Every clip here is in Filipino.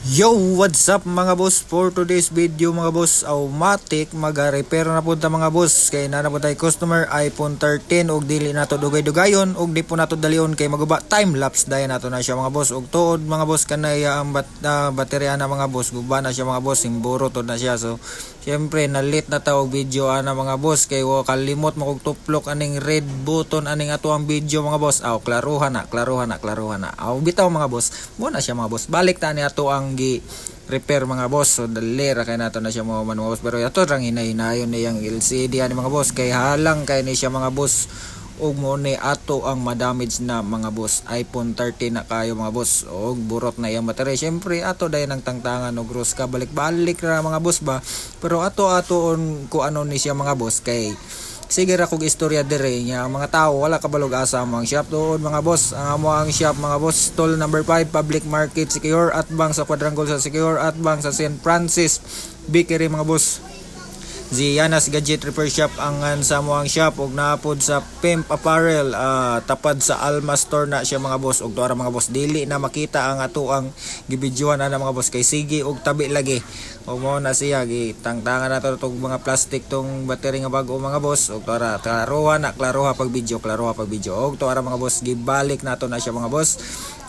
Yo, what's up mga boss? For today's video mga boss, automatic mag-repair na punta mga boss. Kay na po tayo customer iPhone 13 og dili nato dugay-dugayon og di po nato dalion kay maguba time lapse dayon nato na siya mga boss. Og tuod mga boss kanay ang baterya na mga boss, guba na siya mga boss, imburo to na siya. So syempre nalit na ta og video ana mga boss kay kalimot mo kog tuplok aning red button aning ato ang video mga boss. Klaruhan na. Bitaw mga boss, mo na siya mga boss. Balik ta ni ato ang repair mga boss. So dali ra kay nato na siya mga boss, pero ato rang hinay-hinayon niyang LCD ani mga boss kay halang kay ni siya mga boss og mo ni ato ang madamage na mga boss. iPhone 13 na kayo mga boss og burot na iyang baterya. Syempre ato dayon ang tangtangan og rus ka balik-balik ra mga boss ba, pero ato ko ano ni siya mga boss kay sige ra kog istorya dire nya mga tao wala kabalog asa mo ang shop doon mga boss. Ang amo ang shop mga boss, stall number 5 Public Market Secure at Bank sa Quadrangle sa Secure at Bank sa St. Francis Bakery mga boss. Zianas Gadget Repair Shop ang sa mo ang shop og naapod sa Pimp Apparel, tapad sa Alma Store na siya mga boss. Og tuara mga boss dili na makita ang ato ang gibidyohan ana mga boss kay sige og tabi lagi. Og mo na siya gitangtangan nato tong mga plastic tong battery nga bag-o mga boss. Og tuara klaruha pag video. Og tuara mga boss gibalik nato na siya mga boss.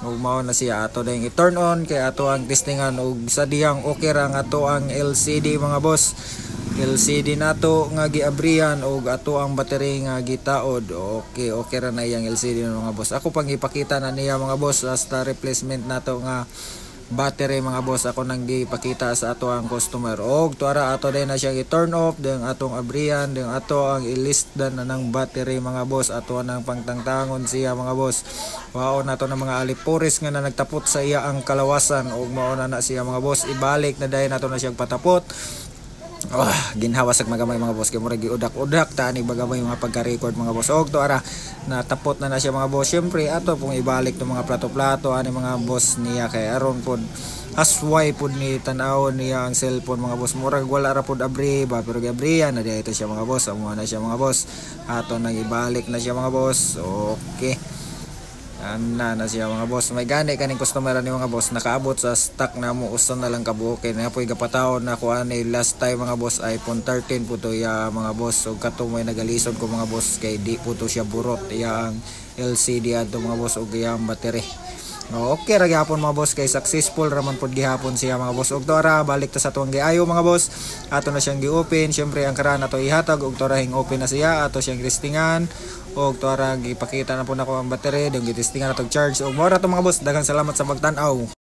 Og mao na siya ato dayong i-turn on kay ato ang testingan og sa diyang okay ra nga ato ang LCD mga boss. LCD nato nga giabrihan og ato ang battery nga gitaod. Okay ra na iyang LCD mga boss. Ako pang ipakita na niya mga boss hasta replacement nato nga battery mga boss. Ako nang gipakita sa ato ang customer. Og tuara ato din na siya i-turn off deng atong abrihan deng ato ang i-listdan na ng battery mga boss. Ato nang pangtangtangon siya mga boss. Wow nato na mga alipuris nga na nagtapot sa iya ang kalawasan og mao na siya mga boss. Ibalik na dayon nato na siya patapot. Ginhawas sa magamay mga boss kay murag giudak-udak ta ni bagamay mga pagka-record mga boss. Og to ara natapot na siya mga boss. Syempre ato pong ibalik tong mga plato-plato ani mga boss niya kay aron pod asway pod ni tan-aw niya ang cellphone mga boss. Murag wala ra pod abri ba, pero giabrihan na dito siya mga boss. Amo na siya mga boss. Ato nang ibalik na siya mga boss. Okay. Na siya mga boss. May gani kaning customer ni mga boss nakaabot sa stock na mo usa na lang kabuokin na poy gapataon na ko ani last time mga boss iPhone 13 po to ya mga boss. So kato may nagalisod ko mga boss kay di po to siya burot ya ang LCD ato mga boss og yang battery. Okay ra gyapon mga boss kay successful raman pod gihapon siya mga boss. Og tora balik ta sa tuwang giayo mga boss. Ato na siyang gi-open. Syempre ang karan nato ihatag og tora hing open na siya. Ato siyang testingan og tora gipakita na po nako ang battery, dong gitestingan nato charge. Og mora to mga boss. Daghang salamat sa pagtan-aw.